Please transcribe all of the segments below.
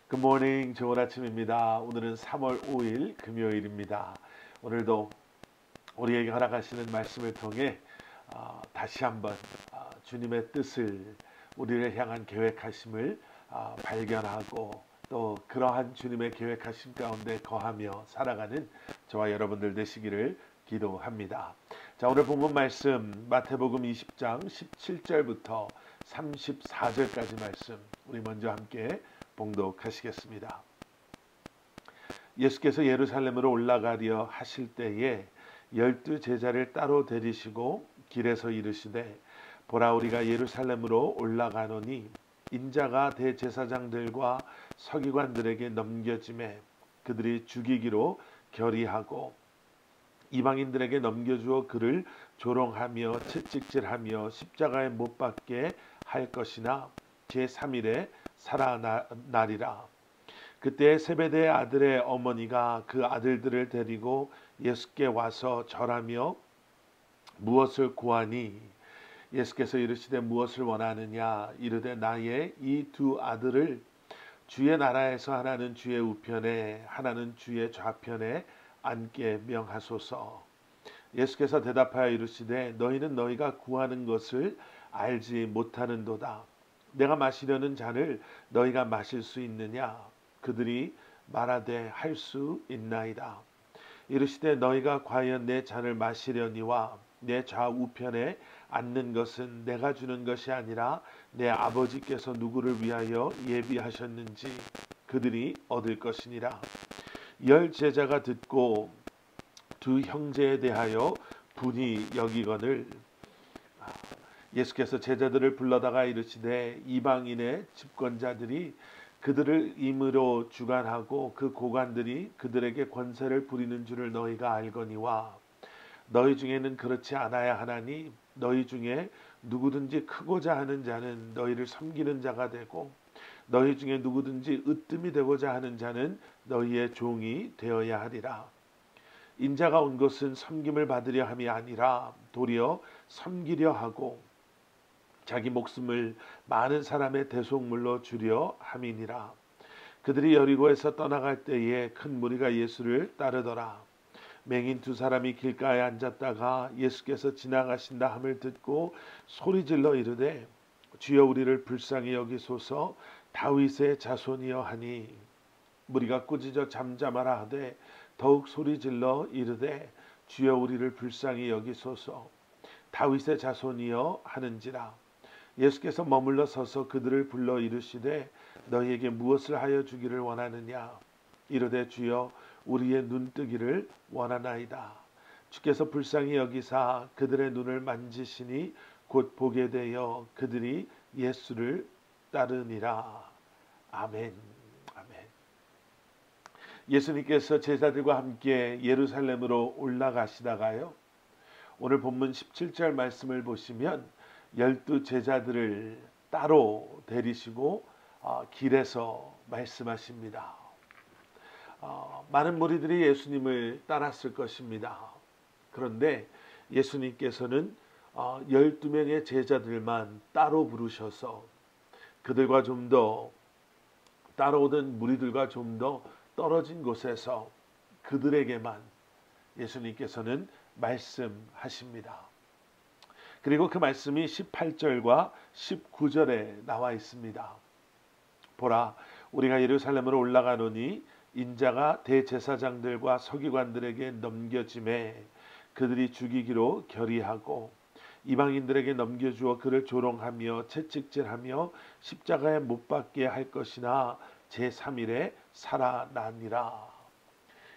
굿모닝, 좋은 아침입니다. 오늘은 3월 5일 금요일입니다. 오늘도 우리에게 허락하시는 말씀을 통해 다시 한번 주님의 뜻을 우리를 향한 계획하심을 발견하고 또 그러한 주님의 계획하심 가운데 거하며 살아가는 저와 여러분들 되시기를 기도합니다. 자, 오늘 본문 말씀 마태복음 20장 17절부터 34절까지 말씀 우리 먼저 함께 봉독하시겠습니다. 예수께서 예루살렘으로 올라가려 하실 때에 12 제자를 따로 데리시고 길에서 이르시되 보라 우리가 예루살렘으로 올라가노니 인자가 대제사장들과 서기관들에게 넘겨짐에 그들이 죽이기로 결의하고 이방인들에게 넘겨주어 그를 조롱하며 채찍질하며 십자가에 못 박게 할 것이나 제3일에 살아나리라. 그때 세베대의 아들의 어머니가 그 아들들을 데리고 예수께 와서 절하며 무엇을 구하니 예수께서 이르시되 무엇을 원하느냐 이르되 나의 이 두 아들을 주의 나라에서 하나는 주의 우편에 하나는 주의 좌편에 앉게 명하소서. 예수께서 대답하여 이르시되 너희는 너희가 구하는 것을 알지 못하는도다. 내가 마시려는 잔을 너희가 마실 수 있느냐? 그들이 말하되 할 수 있나이다. 이르시되 너희가 과연 내 잔을 마시려니와 내 좌우편에 앉는 것은 내가 주는 것이 아니라 내 아버지께서 누구를 위하여 예비하셨는지 그들이 얻을 것이니라. 10 제자가 듣고 두 형제에 대하여 분이 여기거늘 예수께서 제자들을 불러다가 이르시되 이방인의 집권자들이 그들을 임의로 주관하고 그 고관들이 그들에게 권세를 부리는 줄을 너희가 알거니와 너희 중에는 그렇지 않아야 하나니 너희 중에 누구든지 크고자 하는 자는 너희를 섬기는 자가 되고 너희 중에 누구든지 으뜸이 되고자 하는 자는 너희의 종이 되어야 하리라. 인자가 온 것은 섬김을 받으려 함이 아니라 도리어 섬기려 하고 자기 목숨을 많은 사람의 대속물로 주려 함이니라. 그들이 여리고에서 떠나갈 때에 큰 무리가 예수를 따르더라. 맹인 두 사람이 길가에 앉았다가 예수께서 지나가신다 함을 듣고 소리질러 이르되 주여 우리를 불쌍히 여기소서 다윗의 자손이여 하니 무리가 꾸짖어 잠잠하라 하되 더욱 소리질러 이르되 주여 우리를 불쌍히 여기소서 다윗의 자손이여 하는지라. 예수께서 머물러 서서 그들을 불러 이르시되 너희에게 무엇을 하여 주기를 원하느냐 이르되 주여 우리의 눈뜨기를 원하나이다. 주께서 불쌍히 여기사 그들의 눈을 만지시니 곧 보게 되어 그들이 예수를 따르니라. 아멘. 아멘. 예수님께서 제자들과 함께 예루살렘으로 올라가시다가요. 오늘 본문 17절 말씀을 보시면 12 제자들을 따로 데리시고 길에서 말씀하십니다. 많은 무리들이 예수님을 따랐을 것입니다. 그런데 예수님께서는 12명의 제자들만 따로 부르셔서 그들과 좀 더 따라오던 무리들과 좀 더 떨어진 곳에서 그들에게만 예수님께서는 말씀하십니다. 그리고 그 말씀이 18절과 19절에 나와 있습니다. 보라 우리가 예루살렘으로 올라가노니 인자가 대제사장들과 서기관들에게 넘겨짐에 그들이 죽이기로 결의하고 이방인들에게 넘겨주어 그를 조롱하며 채찍질하며 십자가에 못 박게 할 것이나 제3일에 살아나니라.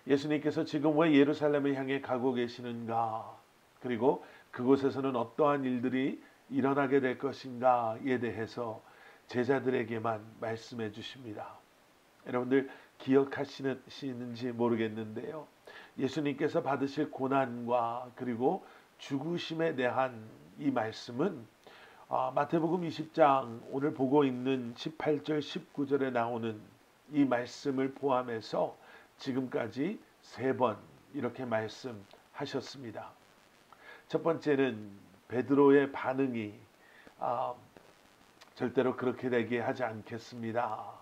예수님께서 지금 왜 예루살렘을 향해 가고 계시는가, 그리고 그곳에서는 어떠한 일들이 일어나게 될 것인가에 대해서 제자들에게만 말씀해 주십니다. 여러분들 기억하시는지 모르겠는데요. 예수님께서 받으실 고난과 그리고 죽으심에 대한 이 말씀은 마태복음 20장 오늘 보고 있는 18절 19절에 나오는 이 말씀을 포함해서 지금까지 3번 이렇게 말씀하셨습니다. 첫 번째는 베드로의 반응이 절대로 그렇게 되게 하지 않겠습니다.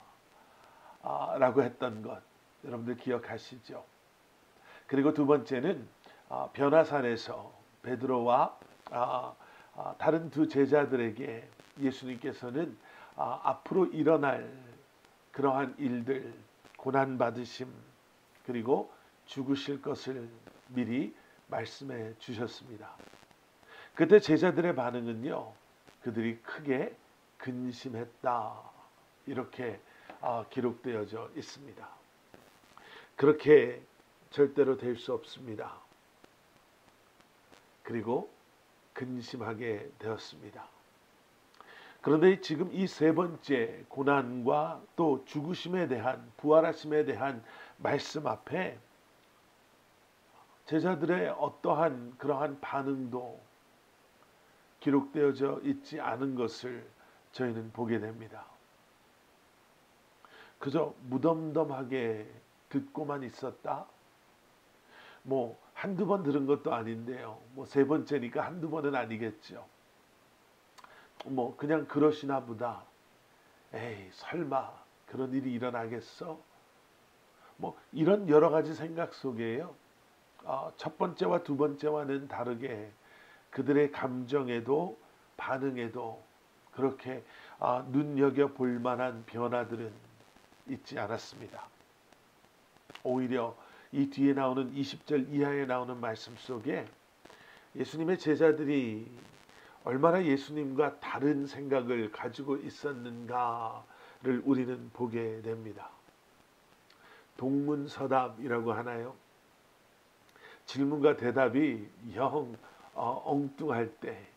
라고 했던 것 여러분들 기억하시죠? 그리고 두 번째는 변화산에서 베드로와 다른 두 제자들에게 예수님께서는 앞으로 일어날 그러한 일들, 고난받으심, 그리고 죽으실 것을 미리 말씀해 주셨습니다. 그때 제자들의 반응은요, 그들이 크게 근심했다. 이렇게 기록되어져 있습니다. 그렇게 절대로 될 수 없습니다. 그리고 근심하게 되었습니다. 그런데 지금 이 세 번째 고난과 또 죽으심에 대한, 부활하심에 대한 말씀 앞에 제자들의 어떠한 그러한 반응도 기록되어져 있지 않은 것을 저희는 보게 됩니다. 그저 무덤덤하게 듣고만 있었다. 뭐 한두 번 들은 것도 아닌데요. 뭐 세 번째니까 한두 번은 아니겠죠. 뭐 그냥 그러시나 보다. 에이, 설마 그런 일이 일어나겠어? 뭐 이런 여러 가지 생각 속에요. 첫 번째와 두 번째와는 다르게 그들의 감정에도 반응에도 그렇게 눈여겨볼 만한 변화들은 있지 않았습니다. 오히려 이 뒤에 나오는 20절 이하에 나오는 말씀 속에 예수님의 제자들이 얼마나 예수님과 다른 생각을 가지고 있었는가를 우리는 보게 됩니다. 동문서답이라고 하나요? 질문과 대답이 영 엉뚱할 때,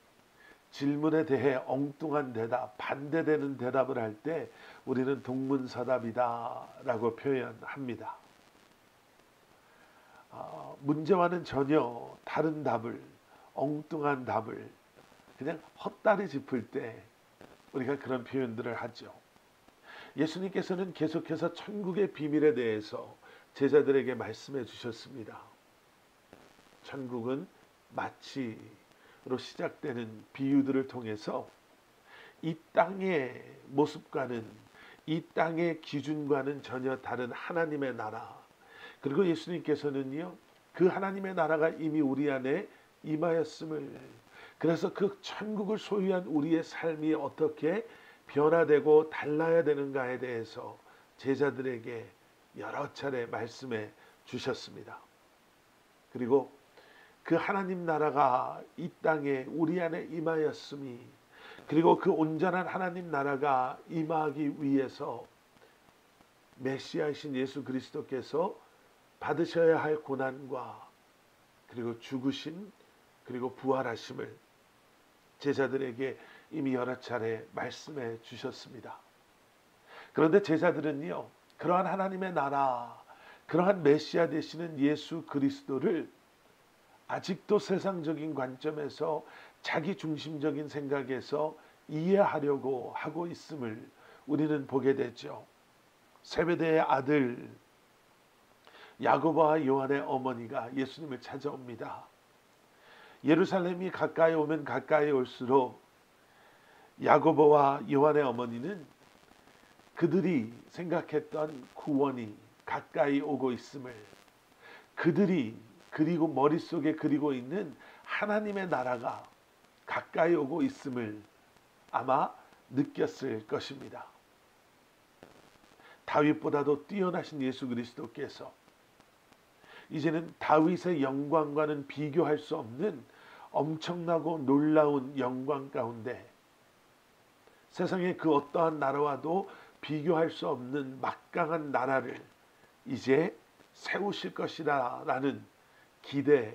질문에 대해 엉뚱한 대답, 반대되는 대답을 할 때 우리는 동문서답이다라고 표현합니다. 문제와는 전혀 다른 답을, 엉뚱한 답을 그냥 헛다리 짚을 때 우리가 그런 표현들을 하죠. 예수님께서는 계속해서 천국의 비밀에 대해서 제자들에게 말씀해 주셨습니다. 천국은 마치로 시작되는 비유들을 통해서 이 땅의 모습과는, 이 땅의 기준과는 전혀 다른 하나님의 나라, 그리고 예수님께서는요, 그 하나님의 나라가 이미 우리 안에 임하였음을, 그래서 그 천국을 소유한 우리의 삶이 어떻게 변화되고 달라야 되는가에 대해서 제자들에게 여러 차례 말씀해 주셨습니다. 그리고 그 하나님 나라가 이 땅에 우리 안에 임하였음이, 그리고 그 온전한 하나님 나라가 임하기 위해서 메시아이신 예수 그리스도께서 받으셔야 할 고난과 그리고 죽으심 그리고 부활하심을 제자들에게 이미 여러 차례 말씀해 주셨습니다. 그런데 제자들은요, 그러한 하나님의 나라, 그러한 메시아 되시는 예수 그리스도를 아직도 세상적인 관점에서 자기 중심적인 생각에서 이해하려고 하고 있음을 우리는 보게 되죠. 세베대의 아들 야고보와 요한의 어머니가 예수님을 찾아옵니다. 예루살렘이 가까이 오면 가까이 올수록 야고보와 요한의 어머니는 그들이 생각했던 구원이 가까이 오고 있음을, 그들이 그리고 머릿속에 그리고 있는 하나님의 나라가 가까이 오고 있음을 아마 느꼈을 것입니다. 다윗보다도 뛰어나신 예수 그리스도께서 이제는 다윗의 영광과는 비교할 수 없는 엄청나고 놀라운 영광 가운데, 세상의 그 어떠한 나라와도 비교할 수 없는 막강한 나라를 이제 세우실 것이라 라는 기대,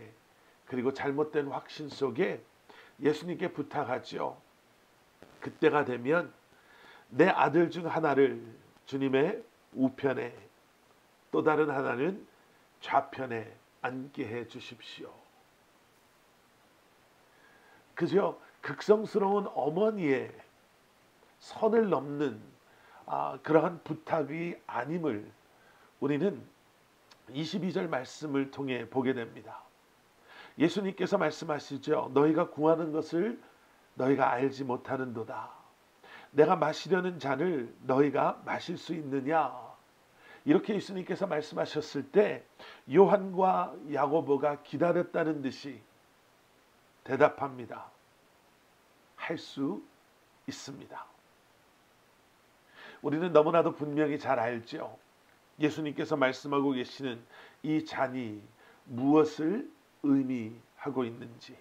그리고 잘못된 확신 속에 예수님께 부탁하죠. 그때가 되면 내 아들 중 하나를 주님의 우편에, 또 다른 하나는 좌편에 앉게 해 주십시오. 그저 극성스러운 어머니의 선을 넘는 그러한 부탁이 아님을 우리는 22절 말씀을 통해 보게 됩니다. 예수님께서 말씀하시죠. 너희가 구하는 것을 너희가 알지 못하는도다. 내가 마시려는 잔을 너희가 마실 수 있느냐? 이렇게 예수님께서 말씀하셨을 때 요한과 야고보가 기다렸다는 듯이 대답합니다. 할 수 있습니다. 우리는 너무나도 분명히 잘 알죠. 예수님께서 말씀하고 계시는 이 잔이 무엇을 의미하고 있는지.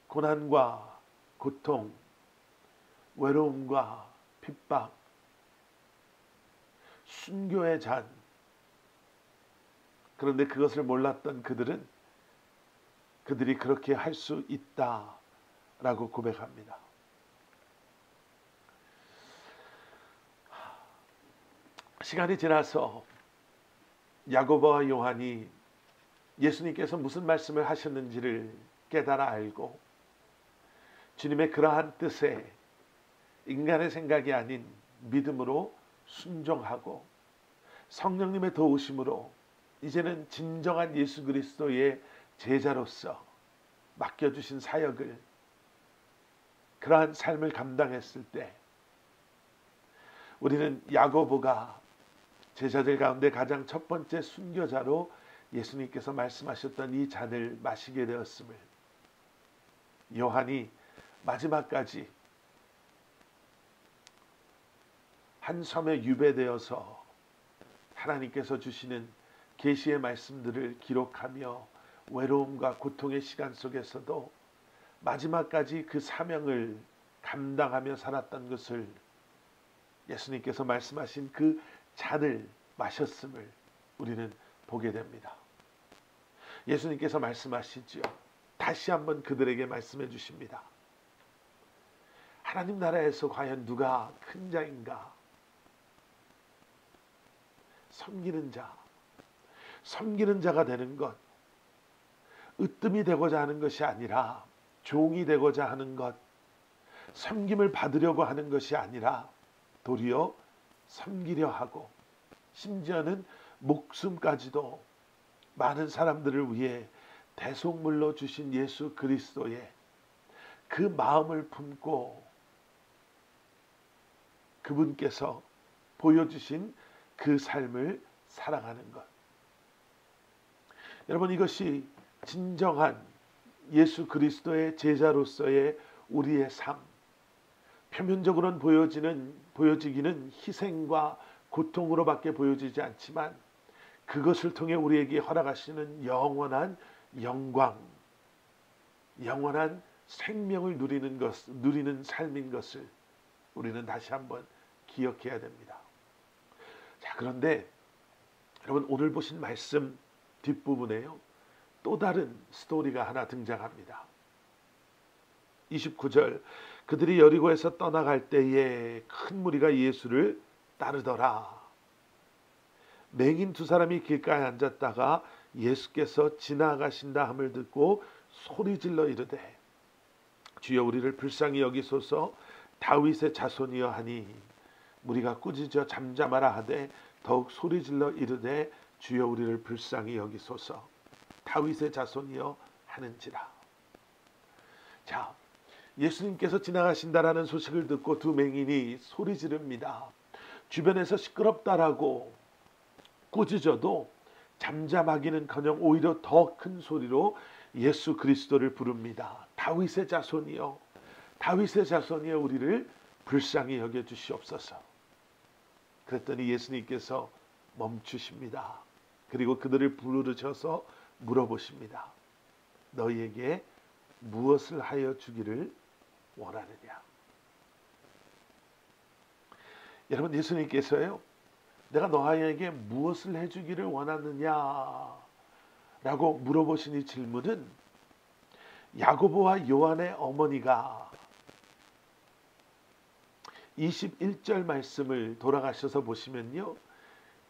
고난과 고통, 외로움과 핍박, 순교의 잔. 그런데 그것을 몰랐던 그들이 그렇게 할 수 있다라고 고백합니다. 시간이 지나서 야고보와 요한이 예수님께서 무슨 말씀을 하셨는지를 깨달아 알고 주님의 그러한 뜻에 인간의 생각이 아닌 믿음으로 순종하고 성령님의 도우심으로 이제는 진정한 예수 그리스도의 제자로서 맡겨주신 사역을, 그러한 삶을 감당했을 때 우리는 야고보가 제자들 가운데 가장 첫 번째 순교자로 예수님께서 말씀하셨던 이 잔을 마시게 되었음을, 요한이 마지막까지 한 섬에 유배되어서 하나님께서 주시는 계시의 말씀들을 기록하며 외로움과 고통의 시간 속에서도 마지막까지 그 사명을 감당하며 살았던 것을, 예수님께서 말씀하신 그 잔을 마셨음을 우리는 보게 됩니다. 예수님께서 말씀하시죠. 다시 한번 그들에게 말씀해 주십니다. 하나님 나라에서 과연 누가 큰 자인가? 섬기는 자가 되는 것, 으뜸이 되고자 하는 것이 아니라 종이 되고자 하는 것, 섬김을 받으려고 하는 것이 아니라 도리어 섬기려 하고, 심지어는 목숨까지도 많은 사람들을 위해 대속물로 주신 예수 그리스도의 그 마음을 품고 그분께서 보여주신 그 삶을 살아가는 것. 여러분, 이것이 진정한 예수 그리스도의 제자로서의 우리의 삶. 표면적으로는 보여지기는 희생과 고통으로밖에 보여지지 않지만 그것을 통해 우리에게 허락하시는 영원한 영광, 영원한 생명을 누리는 삶인 것을 우리는 다시 한번 기억해야 됩니다. 자, 그런데 여러분, 오늘 보신 말씀 뒷부분에요, 또 다른 스토리가 하나 등장합니다. 29절, 그들이 여리고에서 떠나갈 때에 큰 무리가 예수를 따르더라. 맹인 두 사람이 길가에 앉았다가 예수께서 지나가신다 함을 듣고 소리질러 이르되 주여 우리를 불쌍히 여기소서. 다윗의 자손이여 하니 무리가 꾸짖어 잠잠하라 하되 더욱 소리질러 이르되 주여 우리를 불쌍히 여기소서. 다윗의 자손이여 하는지라. 자, 예수님께서 지나가신다라는 소식을 듣고 두 맹인이 소리 지릅니다. 주변에서 시끄럽다라고 꾸짖어도 잠잠하기는커녕 오히려 더 큰 소리로 예수 그리스도를 부릅니다. 다윗의 자손이여, 다윗의 자손이여 우리를 불쌍히 여겨 주시옵소서. 그랬더니 예수님께서 멈추십니다. 그리고 그들을 부르셔서 물어보십니다. 너희에게 무엇을 하여 주기를 원하느냐? 여러분, 예수님께서요, 내가 너희에게 무엇을 해주기를 원하느냐 라고 물어보신 이 질문은 야고보와 요한의 어머니가 21절 말씀을 돌아가셔서 보시면요,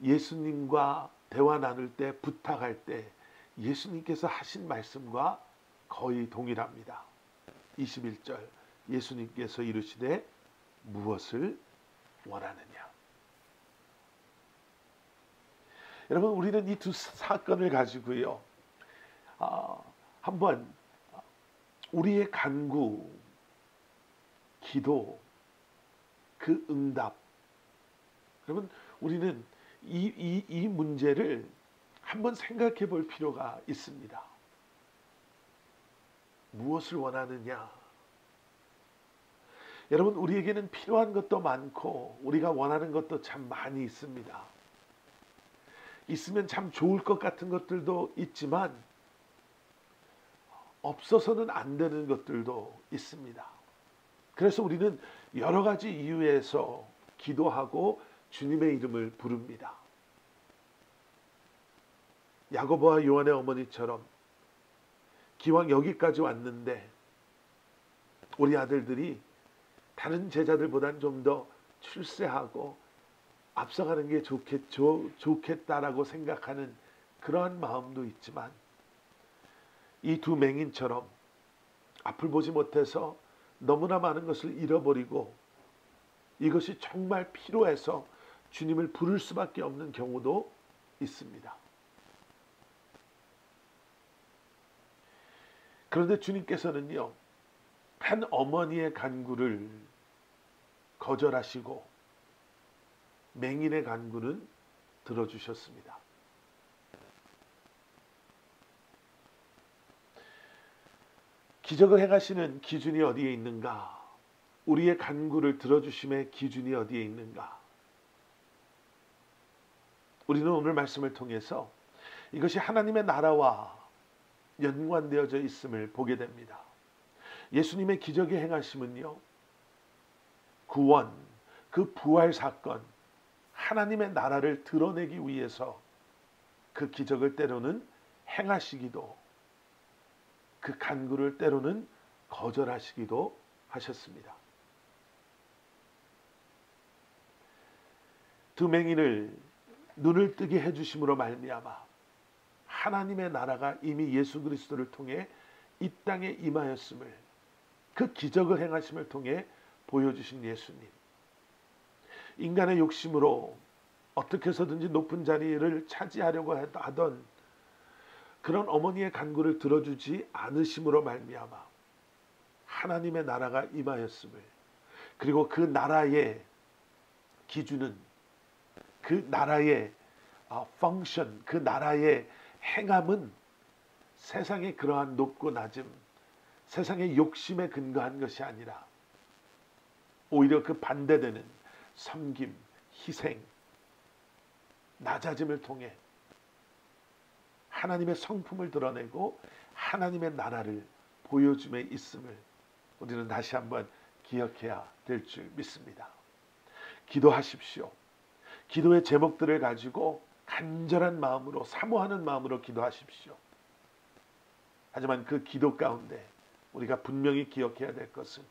예수님과 대화 나눌 때, 부탁할 때 예수님께서 하신 말씀과 거의 동일합니다. 21절, 예수님께서 이르시되 무엇을 원하느냐? 여러분, 우리는 이 두 사건을 가지고요, 한번 우리의 간구, 기도, 그 응답. 여러분, 우리는 이 문제를 한번 생각해 볼 필요가 있습니다. 무엇을 원하느냐? 여러분, 우리에게는 필요한 것도 많고 우리가 원하는 것도 참 많이 있습니다. 있으면 참 좋을 것 같은 것들도 있지만 없어서는 안 되는 것들도 있습니다. 그래서 우리는 여러 가지 이유에서 기도하고 주님의 이름을 부릅니다. 야고보와 요한의 어머니처럼 기왕 여기까지 왔는데 우리 아들들이 다른 제자들보다는 좀 더 출세하고 앞서가는 게 좋겠다라고 생각하는 그러한 마음도 있지만 이 두 맹인처럼 앞을 보지 못해서 너무나 많은 것을 잃어버리고 이것이 정말 필요해서 주님을 부를 수밖에 없는 경우도 있습니다. 그런데 주님께서는요, 한 어머니의 간구를 거절하시고 맹인의 간구는 들어주셨습니다. 기적을 행하시는 기준이 어디에 있는가? 우리의 간구를 들어주심의 기준이 어디에 있는가? 우리는 오늘 말씀을 통해서 이것이 하나님의 나라와 연관되어져 있음을 보게 됩니다. 예수님의 기적의 행하심은요, 구원, 그 부활 사건, 하나님의 나라를 드러내기 위해서 그 기적을 때로는 행하시기도, 그 간구를 때로는 거절하시기도 하셨습니다. 두 맹인을 눈을 뜨게 해주심으로 말미암아 하나님의 나라가 이미 예수 그리스도를 통해 이 땅에 임하였음을, 그 기적을 행하심을 통해 보여주신 예수님. 인간의 욕심으로 어떻게 해서든지 높은 자리를 차지하려고 하던 그런 어머니의 간구를 들어주지 않으심으로 말미암아 하나님의 나라가 임하였음을, 그리고 그 나라의 기준은, 그 나라의 펑션, 그 나라의 행함은 세상의 그러한 높고 낮음, 세상의 욕심에 근거한 것이 아니라 오히려 그 반대되는 섬김, 희생, 낮아짐을 통해 하나님의 성품을 드러내고 하나님의 나라를 보여줌에 있음을 우리는 다시 한번 기억해야 될 줄 믿습니다. 기도하십시오. 기도의 제목들을 가지고 간절한 마음으로, 사모하는 마음으로 기도하십시오. 하지만 그 기도 가운데 우리가 분명히 기억해야 될 것은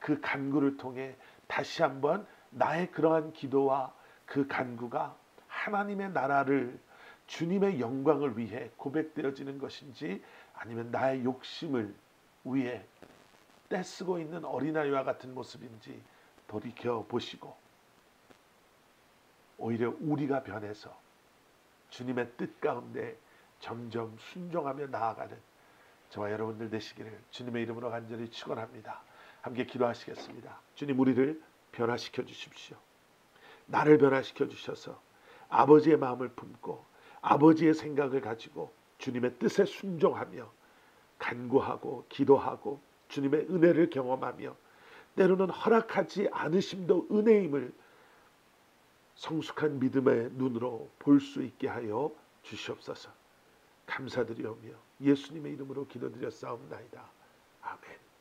그 간구를 통해 다시 한번 나의 그러한 기도와 그 간구가 하나님의 나라를, 주님의 영광을 위해 고백되어지는 것인지 아니면 나의 욕심을 위해 떼쓰고 있는 어린아이와 같은 모습인지 돌이켜 보시고 오히려 우리가 변해서 주님의 뜻 가운데 점점 순종하며 나아가는 저와 여러분들 되시기를 주님의 이름으로 간절히 축원합니다. 함께 기도하시겠습니다. 주님, 우리를 변화시켜 주십시오. 나를 변화시켜 주셔서 아버지의 마음을 품고 아버지의 생각을 가지고 주님의 뜻에 순종하며 간구하고 기도하고 주님의 은혜를 경험하며 때로는 허락하지 않으심도 은혜임을 성숙한 믿음의 눈으로 볼 수 있게 하여 주시옵소서. 감사드리오며 예수님의 이름으로 기도드렸사옵나이다. 아멘.